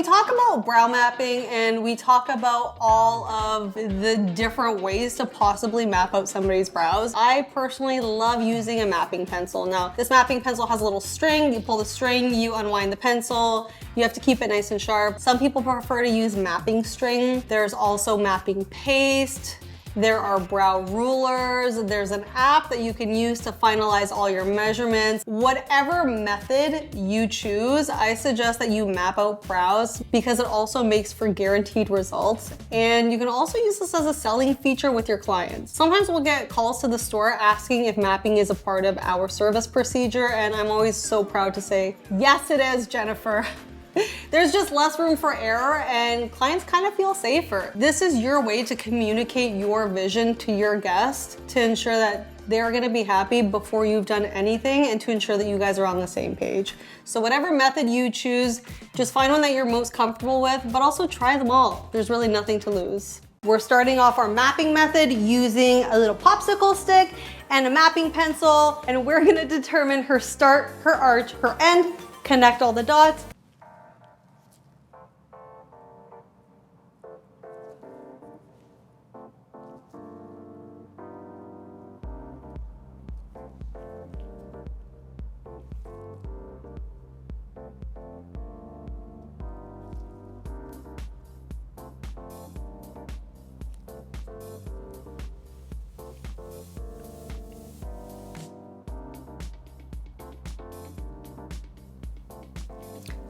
we talk about brow mapping and we talk about all of the different ways to possibly map out somebody's brows. I personally love using a mapping pencil. Now, this mapping pencil has a little string. You pull the string, you unwind the pencil. You have to keep it nice and sharp. Some people prefer to use mapping string. There's also mapping paste. There are brow rulers. There's an app that you can use to finalize all your measurements. Whatever method you choose, I suggest that you map out brows because it also makes for guaranteed results. And you can also use this as a selling feature with your clients. Sometimes we'll get calls to the store asking if mapping is a part of our service procedure, and I'm always so proud to say, yes, it is, Jennifer. There's just less room for error and clients kind of feel safer. This is your way to communicate your vision to your guest to ensure that they're gonna be happy before you've done anything and to ensure that you guys are on the same page. So whatever method you choose, just find one that you're most comfortable with, but also try them all. There's really nothing to lose. We're starting off our mapping method using a little popsicle stick and a mapping pencil, and we're gonna determine her start, her arch, her end, connect all the dots.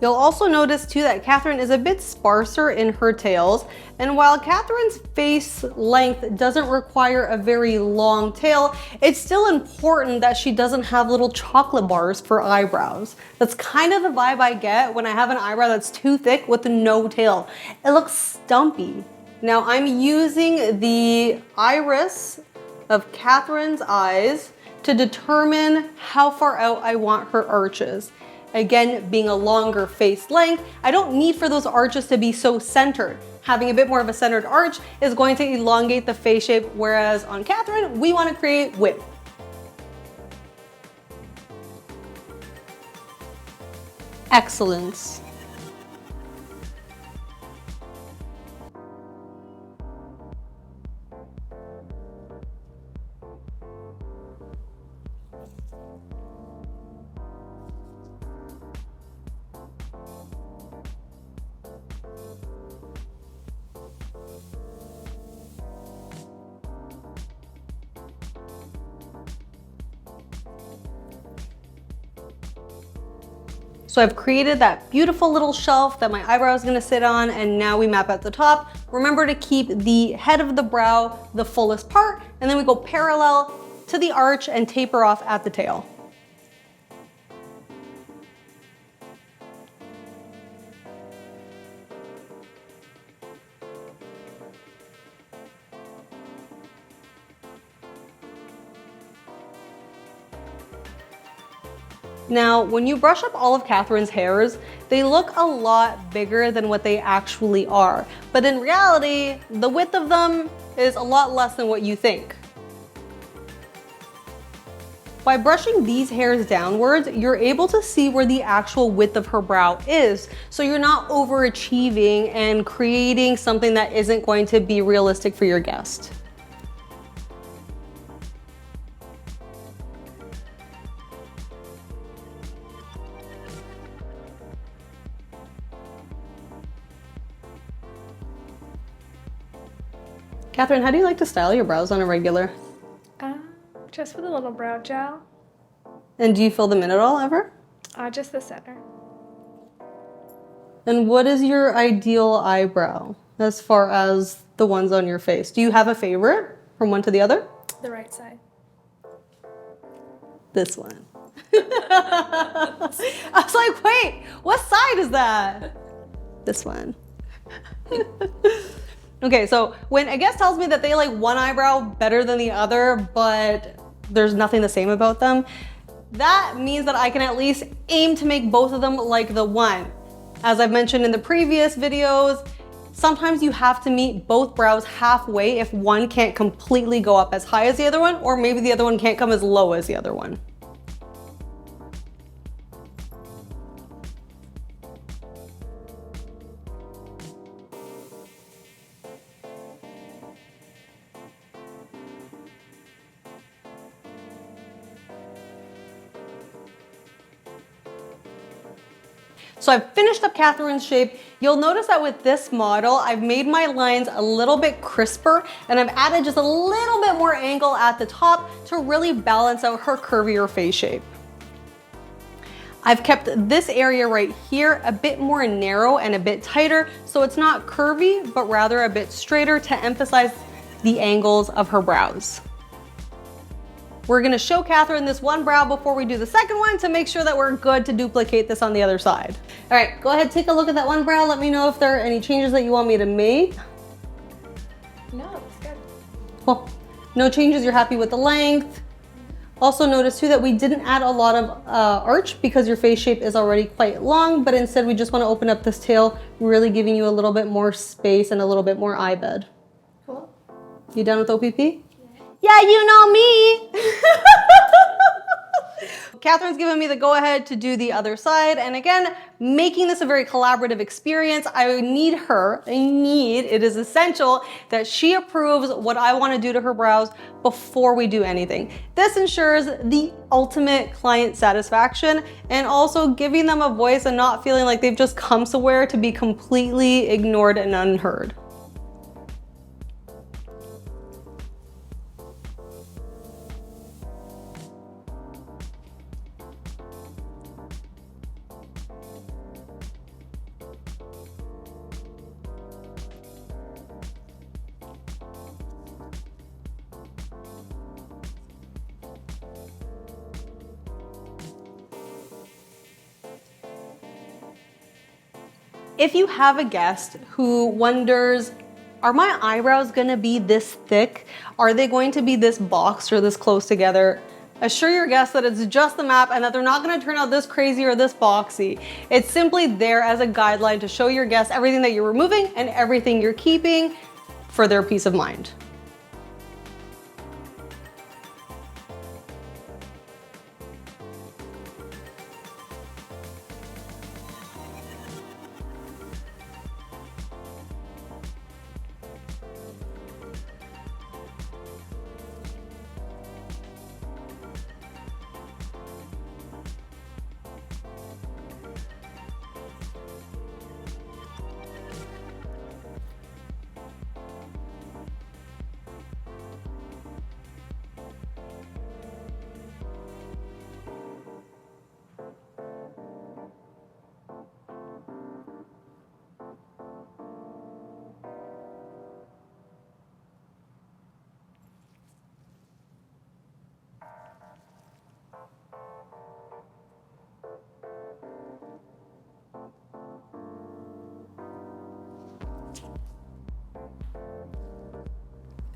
You'll also notice too that Catherine is a bit sparser in her tails, and while Catherine's face length doesn't require a very long tail, it's still important that she doesn't have little chocolate bars for eyebrows. That's kind of the vibe I get when I have an eyebrow that's too thick with no tail. It looks stumpy. Now I'm using the iris of Catherine's eyes to determine how far out I want her arches. Again, being a longer face length, I don't need for those arches to be so centered. Having a bit more of a centered arch is going to elongate the face shape, whereas on Catherine, we want to create width. Excellence. So I've created that beautiful little shelf that my eyebrow is gonna sit on, and now we map at the top. Remember to keep the head of the brow the fullest part, and then we go parallel to the arch and taper off at the tail. Now, when you brush up all of Catherine's hairs, they look a lot bigger than what they actually are. But in reality, the width of them is a lot less than what you think. By brushing these hairs downwards, you're able to see where the actual width of her brow is. So you're not overachieving and creating something that isn't going to be realistic for your guest. Catherine, how do you like to style your brows on a regular? Just with a little brow gel. And do you fill them in at all ever? Just the center. And what is your ideal eyebrow as far as the ones on your face? Do you have a favorite from one to the other? The right side. This one. I was like, wait, what side is that? This one. Okay, so when a guest tells me that they like one eyebrow better than the other, but there's nothing the same about them, that means that I can at least aim to make both of them like the one. As I've mentioned in the previous videos, sometimes you have to meet both brows halfway if one can't completely go up as high as the other one, or maybe the other one can't come as low as the other one. So I've finished up Catherine's shape. You'll notice that with this model, I've made my lines a little bit crisper and I've added just a little bit more angle at the top to really balance out her curvier face shape. I've kept this area right here a bit more narrow and a bit tighter, so it's not curvy, but rather a bit straighter to emphasize the angles of her brows. We're gonna show Catherine this one brow before we do the second one to make sure that we're good to duplicate this on the other side. All right, go ahead, take a look at that one brow. Let me know if there are any changes that you want me to make. No, it's good. Cool. No changes, you're happy with the length. Also notice too that we didn't add a lot of arch because your face shape is already quite long, but instead we just wanna open up this tail, really giving you a little bit more space and a little bit more eye bed. Cool. You done with OPP? Yeah, you know me. Catherine's given me the go-ahead to do the other side. And again, making this a very collaborative experience, it is essential that she approves what I want to do to her brows before we do anything. This ensures the ultimate client satisfaction and also giving them a voice and not feeling like they've just come somewhere to be completely ignored and unheard. If you have a guest who wonders, are my eyebrows gonna be this thick? Are they going to be this boxed or this close together? Assure your guests that it's just the map and that they're not gonna turn out this crazy or this boxy. It's simply there as a guideline to show your guests everything that you're removing and everything you're keeping for their peace of mind.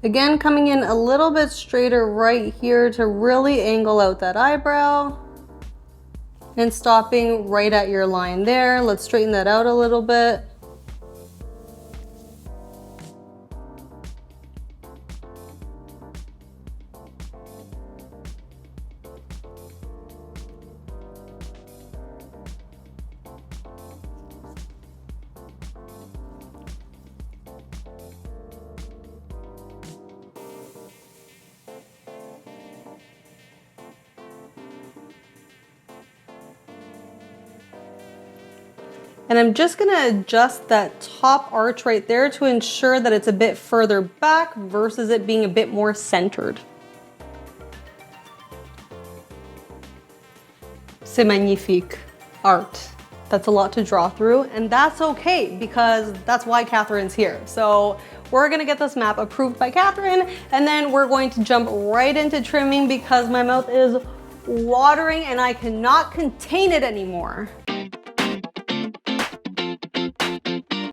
Again, coming in a little bit straighter right here to really angle out that eyebrow and stopping right at your line there. Let's straighten that out a little bit. And I'm just gonna adjust that top arch right there to ensure that it's a bit further back versus it being a bit more centered. C'est magnifique art. That's a lot to draw through, and that's okay because that's why Catherine's here. So we're gonna get this map approved by Catherine, and then we're going to jump right into trimming because my mouth is watering and I cannot contain it anymore.